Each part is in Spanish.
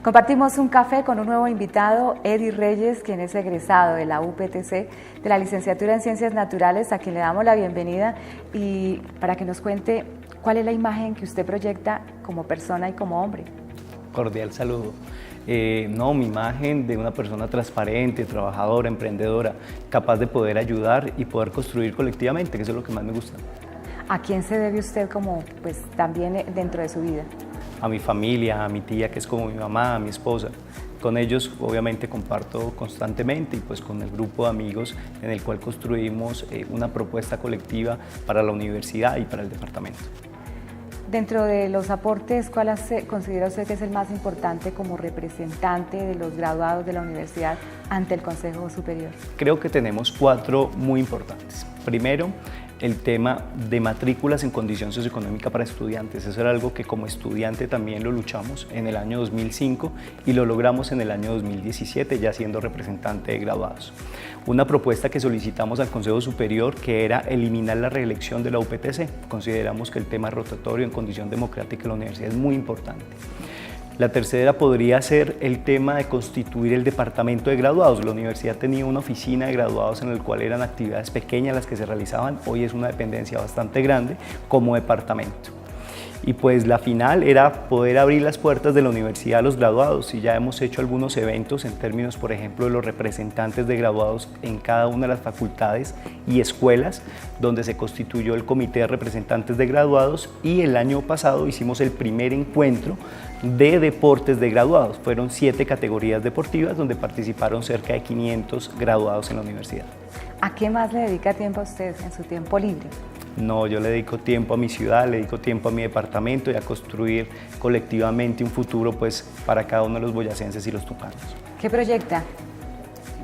Compartimos un café con un nuevo invitado, Eddie Reyes, quien es egresado de la UPTC, de la licenciatura en Ciencias Naturales, a quien le damos la bienvenida y para que nos cuente cuál es la imagen que usted proyecta como persona y como hombre. Cordial saludo. Mi imagen de una persona transparente, trabajadora, emprendedora, capaz de poder ayudar y poder construir colectivamente, que eso es lo que más me gusta. ¿A quién se debe usted como, también dentro de su vida? A mi familia, a mi tía, que es como mi mamá, a mi esposa. Con ellos obviamente comparto constantemente y pues con el grupo de amigos en el cual construimos una propuesta colectiva para la universidad y para el departamento. Dentro de los aportes, ¿cuál considera usted que es el más importante como representante de los graduados de la universidad ante el Consejo Superior? Creo que tenemos 4 muy importantes. Primero, el tema de matrículas en condición socioeconómica para estudiantes. Eso era algo que como estudiante también lo luchamos en el año 2005 y lo logramos en el año 2017 ya siendo representante de graduados. Una propuesta que solicitamos al Consejo Superior que era eliminar la reelección de la UPTC. Consideramos que el tema rotatorio en condición democrática en la universidad es muy importante. La tercera podría ser el tema de constituir el departamento de graduados. La universidad tenía una oficina de graduados en el cual eran actividades pequeñas las que se realizaban, hoy es una dependencia bastante grande como departamento. Y pues la final era poder abrir las puertas de la universidad a los graduados y ya hemos hecho algunos eventos en términos, por ejemplo, de los representantes de graduados en cada una de las facultades y escuelas donde se constituyó el comité de representantes de graduados y el año pasado hicimos el primer encuentro de deportes de graduados. Fueron 7 categorías deportivas donde participaron cerca de 500 graduados en la universidad. ¿A qué más le dedica tiempo a usted en su tiempo libre? No, yo le dedico tiempo a mi ciudad, le dedico tiempo a mi departamento y a construir colectivamente un futuro pues, para cada uno de los boyacenses y los tucanos. ¿Qué proyecta?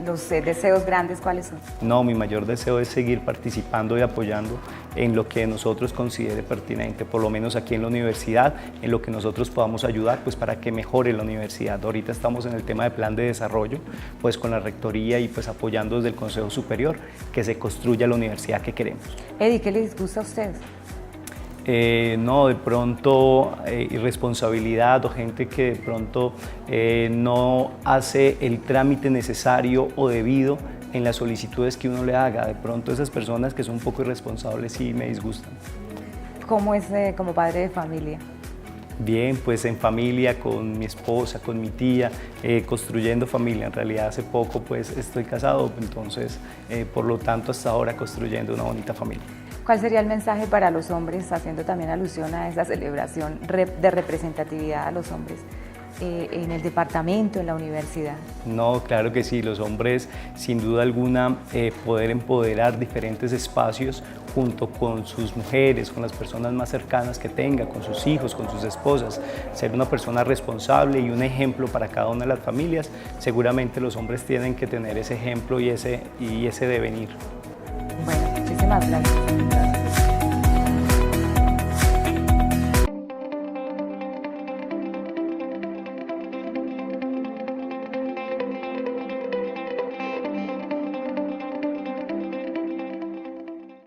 ¿Los deseos grandes cuáles son? No, mi mayor deseo es seguir participando y apoyando en lo que nosotros considere pertinente, por lo menos aquí en la universidad, en lo que nosotros podamos ayudar pues para que mejore la universidad. Ahorita estamos en el tema de plan de desarrollo, pues con la rectoría y pues apoyando desde el Consejo Superior que se construya la universidad que queremos. Eddie, ¿qué le disgusta a usted? No, de pronto irresponsabilidad o gente que de pronto no hace el trámite necesario o debido en las solicitudes que uno le haga. De pronto esas personas que son un poco irresponsables sí me disgustan. ¿Cómo es como padre de familia? Bien, pues en familia, con mi esposa, con mi tía, construyendo familia. En realidad hace poco pues estoy casado, entonces por lo tanto hasta ahora construyendo una bonita familia. ¿Cuál sería el mensaje para los hombres, haciendo también alusión a esa celebración de representatividad a los hombres en el departamento, en la universidad? No, claro que sí, los hombres sin duda alguna poder empoderar diferentes espacios junto con sus mujeres, con las personas más cercanas que tenga, con sus hijos, con sus esposas, ser una persona responsable y un ejemplo para cada una de las familias. Seguramente los hombres tienen que tener ese ejemplo y ese devenir. Bueno, muchísimas gracias.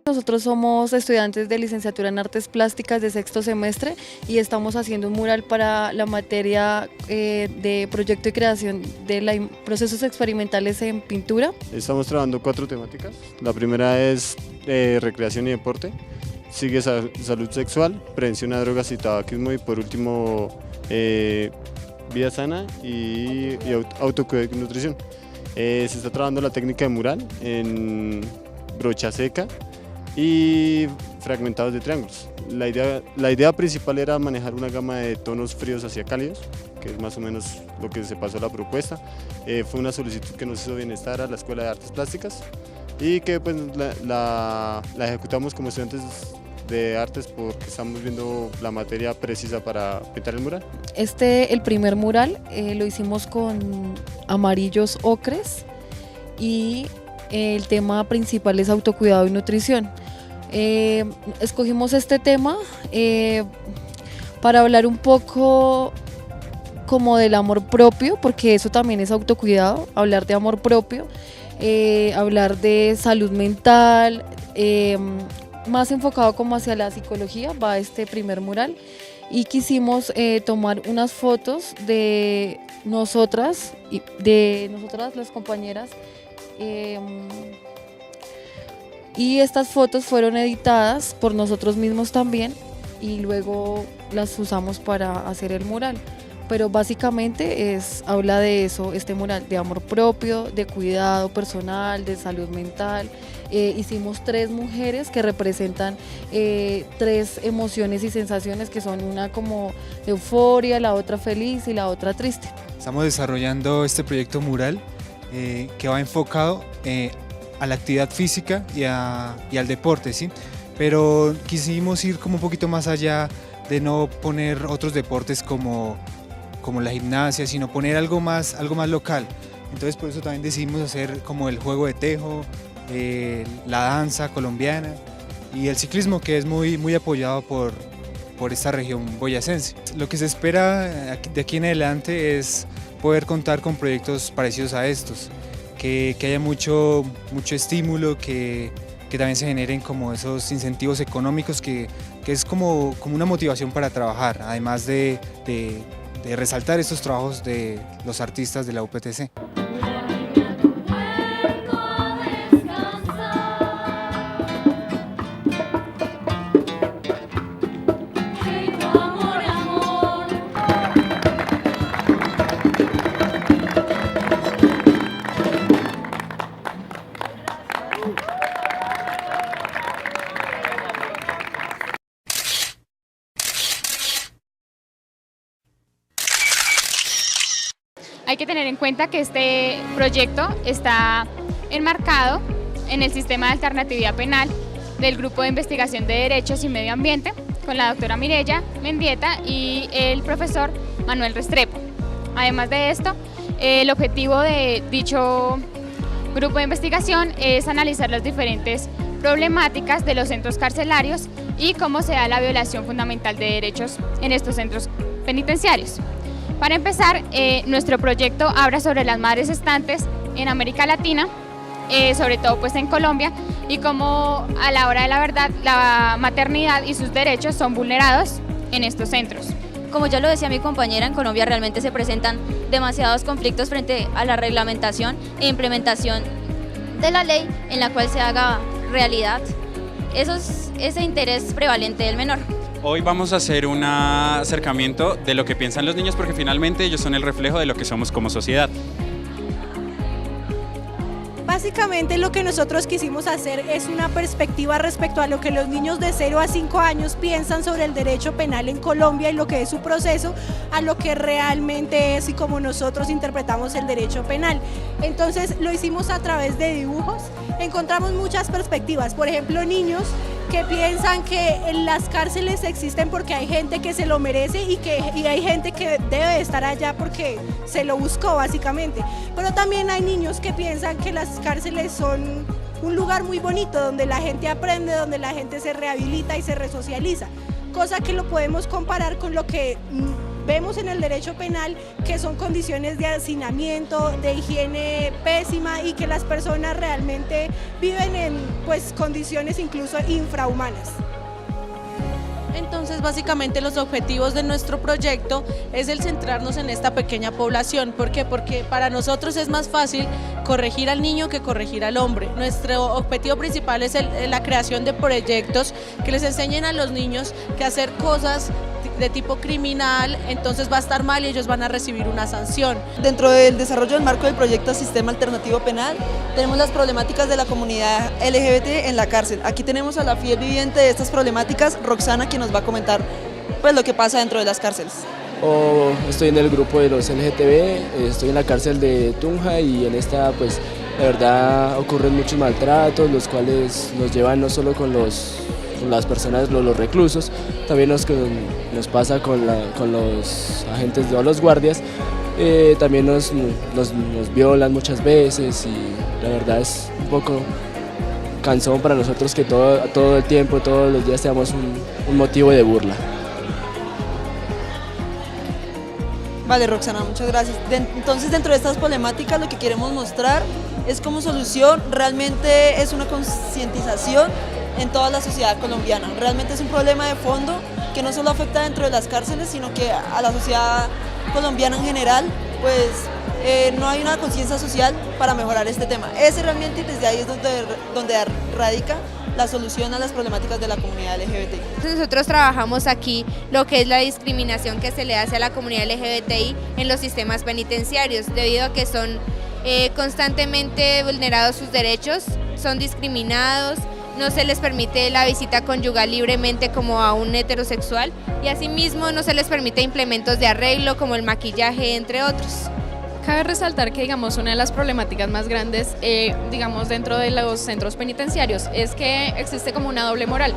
Nosotros somos estudiantes de licenciatura en Artes Plásticas de 6º semestre y estamos haciendo un mural para la materia de proyecto y creación de procesos experimentales en pintura. Estamos trabajando 4 temáticas. La primera es recreación y deporte, sigue salud sexual, prevención a drogas y tabaquismo y por último vida sana y autocuidado y nutrición. Se está trabajando la técnica de mural en brocha seca y fragmentados de triángulos. La idea principal era manejar una gama de tonos fríos hacia cálidos, que es más o menos lo que se pasó a la propuesta. Fue una solicitud que nos hizo Bienestar a la Escuela de Artes Plásticas y que pues, la ejecutamos como estudiantes de artes porque estamos viendo la materia precisa para pintar el mural. El primer mural lo hicimos con amarillos ocres y el tema principal es autocuidado y nutrición. Escogimos este tema para hablar un poco como del amor propio, porque eso también es autocuidado, hablar de amor propio, hablar de salud mental, más enfocado como hacia la psicología va este primer mural. y quisimos tomar unas fotos de nosotras las compañeras, y estas fotos fueron editadas por nosotros mismos también y luego las usamos para hacer el mural. Pero básicamente habla de eso, este mural, de amor propio, de cuidado personal, de salud mental. Hicimos 3 mujeres que representan 3 emociones y sensaciones, que son una como de euforia, la otra feliz y la otra triste. Estamos desarrollando este proyecto mural que va enfocado a la actividad física y al deporte, ¿sí? Pero quisimos ir como un poquito más allá de no poner otros deportes como la gimnasia, sino poner algo más local. Entonces por eso también decidimos hacer como el juego de tejo, la danza colombiana y el ciclismo, que es muy apoyado por esta región boyacense. Lo que se espera de aquí en adelante es poder contar con proyectos parecidos a estos, que haya mucho estímulo, que también se generen como esos incentivos económicos que es como una motivación para trabajar, además de resaltar estos trabajos de los artistas de la UPTC. Hay que tener en cuenta que este proyecto está enmarcado en el sistema de alternatividad penal del Grupo de Investigación de Derechos y Medio Ambiente, con la doctora Mireya Mendieta y el profesor Manuel Restrepo. Además de esto, el objetivo de dicho grupo de investigación es analizar las diferentes problemáticas de los centros carcelarios y cómo se da la violación fundamental de derechos en estos centros penitenciarios. Para empezar, nuestro proyecto habla sobre las madres gestantes en América Latina, sobre todo pues en Colombia, y cómo a la hora de la verdad la maternidad y sus derechos son vulnerados en estos centros. Como ya lo decía mi compañera, en Colombia realmente se presentan demasiados conflictos frente a la reglamentación e implementación de la ley en la cual se haga realidad ese interés prevalente del menor. Hoy vamos a hacer un acercamiento de lo que piensan los niños, porque finalmente ellos son el reflejo de lo que somos como sociedad. Básicamente lo que nosotros quisimos hacer es una perspectiva respecto a lo que los niños de 0 a 5 años piensan sobre el derecho penal en Colombia y lo que es su proceso, a lo que realmente es y cómo nosotros interpretamos el derecho penal. Entonces lo hicimos a través de dibujos, encontramos muchas perspectivas, por ejemplo niños que piensan que en las cárceles existen porque hay gente que se lo merece y hay gente que debe estar allá porque se lo buscó básicamente, pero también hay niños que piensan que las cárceles son un lugar muy bonito donde la gente aprende, donde la gente se rehabilita y se resocializa, cosa que lo podemos comparar con lo que vemos en el derecho penal, que son condiciones de hacinamiento, de higiene pésima y que las personas realmente viven en condiciones incluso infrahumanas. Entonces básicamente los objetivos de nuestro proyecto es el centrarnos en esta pequeña población. ¿Por qué? Porque para nosotros es más fácil corregir al niño que corregir al hombre. Nuestro objetivo principal es la creación de proyectos que les enseñen a los niños que hacer cosas de tipo criminal, entonces va a estar mal y ellos van a recibir una sanción. Dentro del desarrollo del marco del proyecto Sistema Alternativo Penal, tenemos las problemáticas de la comunidad LGBT en la cárcel. Aquí tenemos a la fiel viviente de estas problemáticas, Roxana, quien nos va a comentar lo que pasa dentro de las cárceles. Estoy en el grupo de los LGTB, estoy en la cárcel de Tunja y en esta la verdad ocurren muchos maltratos, los cuales nos llevan no solo con las personas, los reclusos, también nos pasa con los agentes o los guardias, también nos violan muchas veces y la verdad es un poco cansón para nosotros que todo el tiempo, todos los días seamos un motivo de burla. Vale, Roxana, muchas gracias. Entonces, dentro de estas problemáticas lo que queremos mostrar es como solución, realmente es una concientización en toda la sociedad colombiana. Realmente es un problema de fondo que no solo afecta dentro de las cárceles, sino que a la sociedad colombiana en general, pues no hay una conciencia social para mejorar este tema. Ese realmente, y desde ahí es donde radica la solución a las problemáticas de la comunidad LGBTI. Nosotros trabajamos aquí lo que es la discriminación que se le hace a la comunidad LGBTI en los sistemas penitenciarios, debido a que son constantemente vulnerados sus derechos, son discriminados, no se les permite la visita conyugal libremente como a un heterosexual y asimismo no se les permite implementos de arreglo como el maquillaje, entre otros. Cabe resaltar que, digamos, una de las problemáticas más grandes, digamos, dentro de los centros penitenciarios es que existe como una doble moral,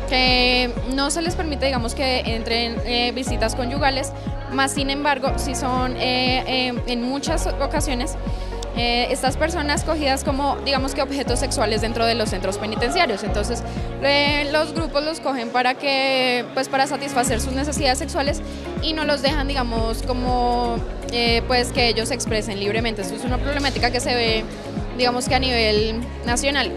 que no se les permite, digamos, que entren visitas conyugales, más sin embargo, si son en muchas ocasiones estas personas cogidas como, digamos, que objetos sexuales dentro de los centros penitenciarios. Entonces los grupos los cogen para que, pues, para satisfacer sus necesidades sexuales y no los dejan, digamos, como pues que ellos se expresen libremente. Esto es una problemática que se ve, digamos, que a nivel nacional.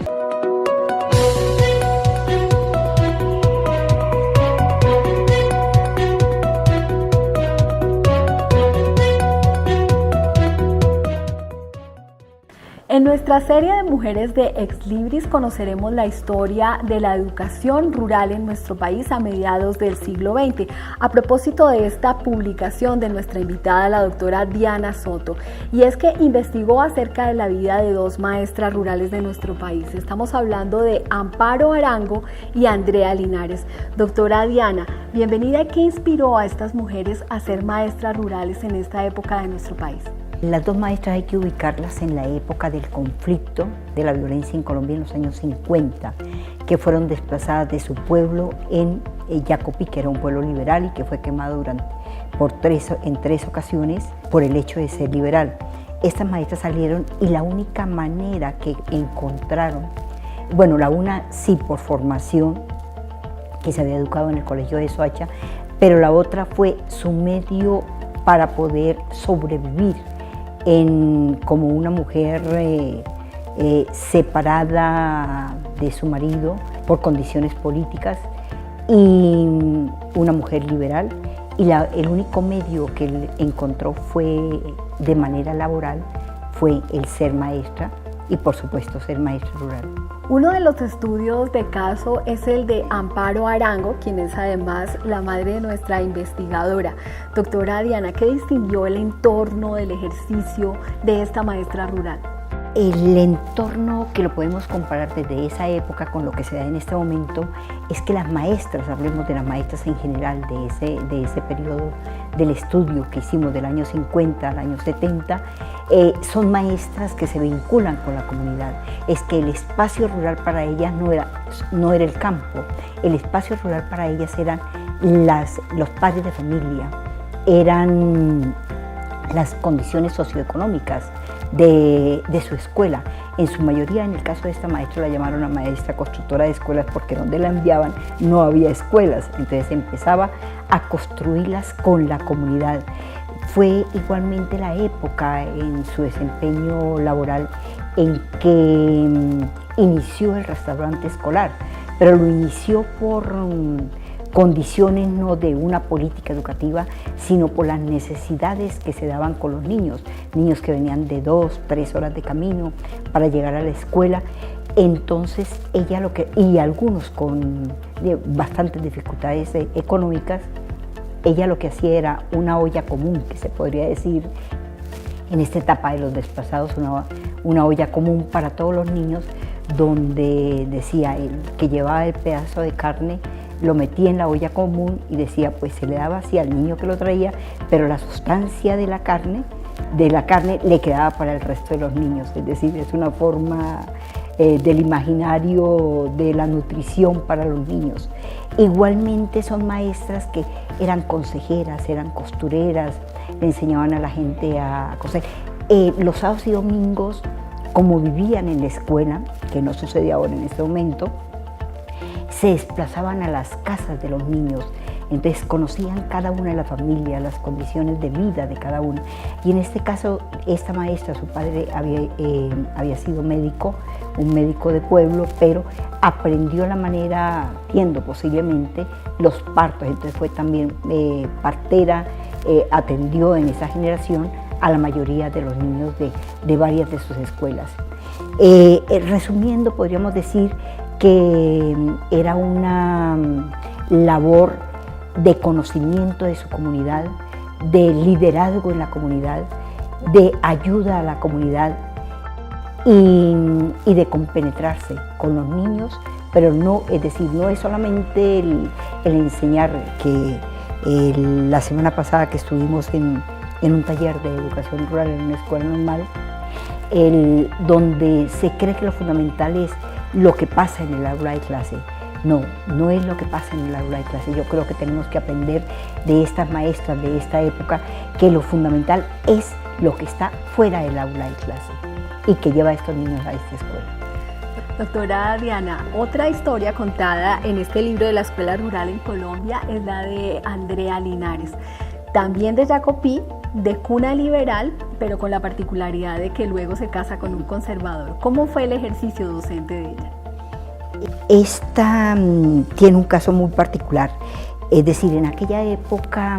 En nuestra serie de Mujeres de Ex Libris conoceremos la historia de la educación rural en nuestro país a mediados del siglo XX. A propósito de esta publicación de nuestra invitada, la doctora Diana Soto, y es que investigó acerca de la vida de dos maestras rurales de nuestro país. Estamos hablando de Amparo Arango y Andrea Linares. Doctora Diana, bienvenida. ¿Qué inspiró a estas mujeres a ser maestras rurales en esta época de nuestro país? Las dos maestras hay que ubicarlas en la época del conflicto de la violencia en Colombia en los años 50, que fueron desplazadas de su pueblo en Yacopí, que era un pueblo liberal y que fue quemado en 3 ocasiones por el hecho de ser liberal. Estas maestras salieron y la única manera que encontraron, bueno, la una sí por formación, que se había educado en el colegio de Soacha, pero la otra fue su medio para poder sobrevivir como una mujer separada de su marido por condiciones políticas y una mujer liberal, y el único medio que él encontró fue de manera laboral fue el ser maestra y por supuesto ser maestra rural. Uno de los estudios de caso es el de Amparo Arango, quien es además la madre de nuestra investigadora. Doctora Diana, ¿qué distinguió el entorno del ejercicio de esta maestra rural? El entorno que lo podemos comparar desde esa época con lo que se da en este momento es que las maestras, hablemos de las maestras en general de ese periodo del estudio que hicimos del año 50 al año 70, son maestras que se vinculan con la comunidad. Es que el espacio rural para ellas no era el campo, el espacio rural para ellas eran los padres de familia, eran las condiciones socioeconómicas de su escuela. En su mayoría, en el caso de esta maestra, la llamaron a maestra constructora de escuelas porque donde la enviaban no había escuelas, entonces empezaba a construirlas con la comunidad. Fue igualmente la época en su desempeño laboral en que inició el restaurante escolar, pero lo inició por condiciones no de una política educativa, sino por las necesidades que se daban con los niños que venían de 2-3 horas de camino para llegar a la escuela. Entonces ella y algunos con bastantes dificultades económicas, ella lo que hacía era una olla común, que se podría decir en esta etapa de los desplazados, una olla común para todos los niños, donde decía el que llevaba el pedazo de carne lo metía en la olla común y decía, pues se le daba así al niño que lo traía, pero la sustancia de la carne le quedaba para el resto de los niños. Es decir, es una forma del imaginario de la nutrición para los niños. Igualmente son maestras que eran consejeras, eran costureras, le enseñaban a la gente a coser. Los sábados y domingos, como vivían en la escuela, que no sucede ahora en este momento, se desplazaban a las casas de los niños, entonces conocían cada una de las familias, las condiciones de vida de cada una. Y en este caso, esta maestra, su padre había sido médico, un médico de pueblo, pero aprendió la manera, viendo posiblemente los partos, entonces fue también partera, atendió en esa generación a la mayoría de los niños de varias de sus escuelas. Resumiendo, podríamos decir que era una labor de conocimiento de su comunidad, de liderazgo en la comunidad, de ayuda a la comunidad y de compenetrarse con los niños, pero no, es decir, no es solamente el enseñar, que la semana pasada que estuvimos en un taller de educación rural en una escuela normal, donde se cree que lo fundamental es lo que pasa en el aula de clase. No, no es lo que pasa en el aula de clase. Yo creo que tenemos que aprender de estas maestras de esta época que lo fundamental es lo que está fuera del aula de clase y que lleva a estos niños a esta escuela. Doctora Diana, otra historia contada en este libro de la Escuela Rural en Colombia es la de Andrea Linares, también de Jacopí, de cuna liberal, pero con la particularidad de que luego se casa con un conservador. ¿Cómo fue el ejercicio docente de ella? Esta tiene un caso muy particular, es decir, en aquella época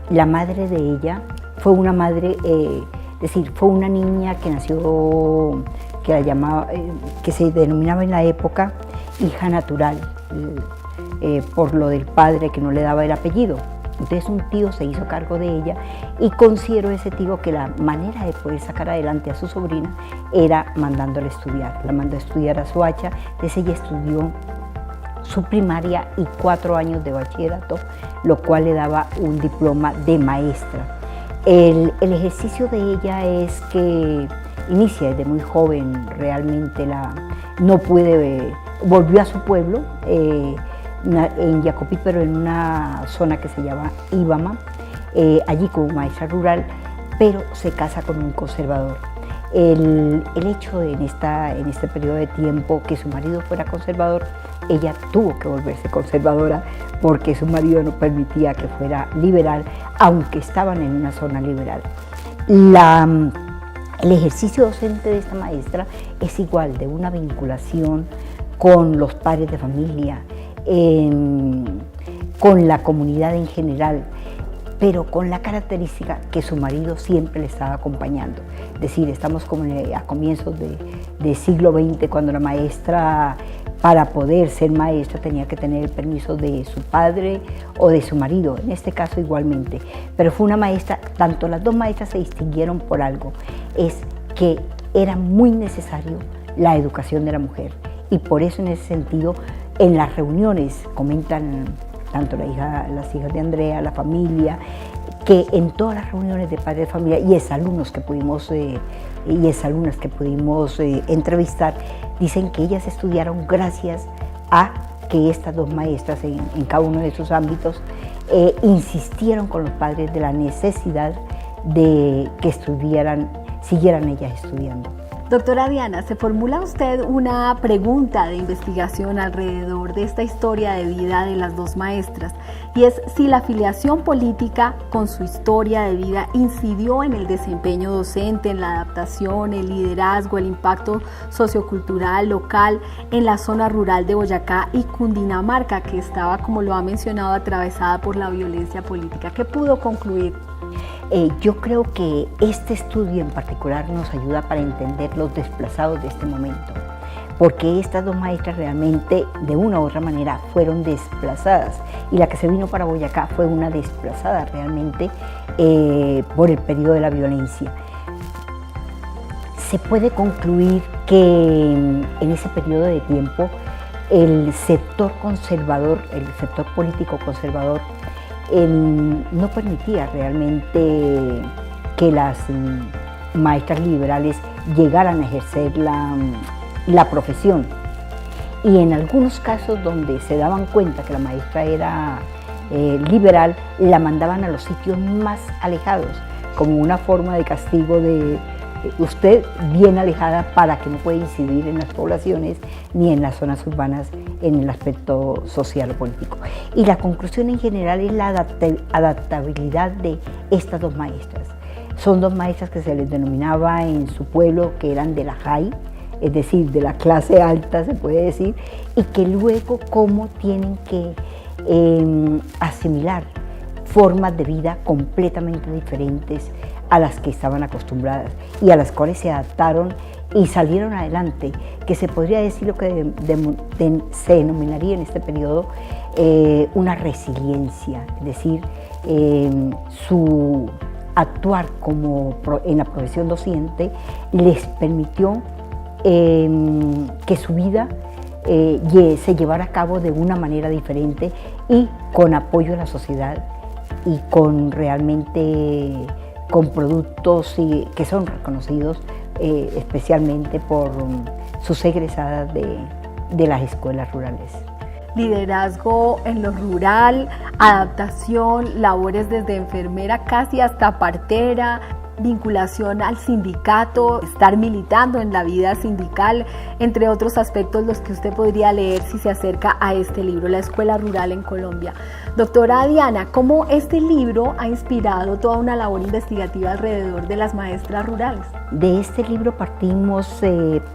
la madre de ella fue una madre, es decir, fue una niña que nació, que se denominaba en la época hija natural, por lo del padre que no le daba el apellido. Entonces un tío se hizo cargo de ella y consideró ese tío que la manera de poder sacar adelante a su sobrina era mandándola a estudiar. La mandó a estudiar a Soacha, entonces ella estudió su primaria y 4 años de bachillerato, lo cual le daba un diploma de maestra. El ejercicio de ella es que inicia desde muy joven, realmente volvió a su pueblo, en Jacopí, pero en una zona que se llama Ibama, allí como maestra rural, pero se casa con un conservador. El hecho en este periodo de tiempo que su marido fuera conservador, ella tuvo que volverse conservadora porque su marido no permitía que fuera liberal, aunque estaban en una zona liberal. El ejercicio docente de esta maestra es igual, de una vinculación con los padres de familia, con la comunidad en general, pero con la característica que su marido siempre le estaba acompañando. Es decir, estamos como a comienzos del siglo XX, cuando la maestra, para poder ser maestra, tenía que tener el permiso de su padre o de su marido, en este caso igualmente. Pero fue una maestra, tanto las dos maestras se distinguieron por algo, es que era muy necesario la educación de la mujer, y por eso en ese sentido en las reuniones comentan tanto las hijas de Andrea, la familia, que en todas las reuniones de padres de familia y exalumnos que pudimos y exalumnas que pudimos entrevistar, dicen que ellas estudiaron gracias a que estas dos maestras en cada uno de sus ámbitos insistieron con los padres de la necesidad de que siguieran ellas estudiando. Doctora Diana, ¿se formula usted una pregunta de investigación alrededor de esta historia de vida de las dos maestras? Y es si la afiliación política con su historia de vida incidió en el desempeño docente, en la adaptación, el liderazgo, el impacto sociocultural local en la zona rural de Boyacá y Cundinamarca, que estaba, como lo ha mencionado, atravesada por la violencia política. ¿Qué pudo concluir? Yo creo que este estudio en particular nos ayuda para entender los desplazados de este momento, porque estas dos maestras realmente de una u otra manera fueron desplazadas, y la que se vino para Boyacá fue una desplazada realmente por el periodo de la violencia. Se puede concluir que en ese periodo de tiempo el sector conservador, el sector político conservador, no permitía realmente que las maestras liberales llegaran a ejercer la profesión, y en algunos casos donde se daban cuenta que la maestra era liberal, la mandaban a los sitios más alejados como una forma de castigo usted bien alejada para que no pueda incidir en las poblaciones ni en las zonas urbanas en el aspecto social o político. Y la conclusión en general es la adaptabilidad de estas dos maestras. Son dos maestras que se les denominaba en su pueblo que eran de la high, es decir, de la clase alta se puede decir, y que luego cómo tienen que asimilar formas de vida completamente diferentes a las que estaban acostumbradas y a las cuales se adaptaron y salieron adelante, que se podría decir lo que se denominaría en este periodo una resiliencia, es decir, su actuar en la profesión docente les permitió que su vida se llevara a cabo de una manera diferente y con apoyo de la sociedad y con productos que son reconocidos especialmente por sus egresadas de las escuelas rurales. Liderazgo en lo rural, adaptación, labores desde enfermera casi hasta partera, vinculación al sindicato, estar militando en la vida sindical, entre otros aspectos los que usted podría leer si se acerca a este libro, La Escuela Rural en Colombia. Doctora Diana, ¿cómo este libro ha inspirado toda una labor investigativa alrededor de las maestras rurales? De este libro partimos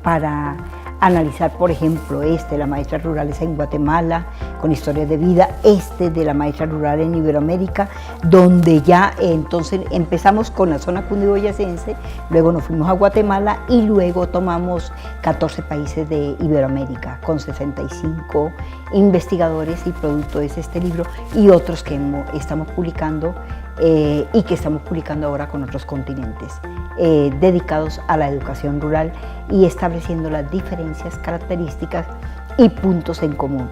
para analizar, por ejemplo, la maestra rurales en Guatemala, con historias de vida, de la maestra rural en Iberoamérica, donde ya entonces empezamos con la zona cundiboyacense, luego nos fuimos a Guatemala y luego tomamos 14 países de Iberoamérica, con 65 investigadores y producto es este libro y otros que estamos publicando y que estamos publicando ahora con otros continentes, dedicados a la educación rural y estableciendo las diferencias, características y puntos en común.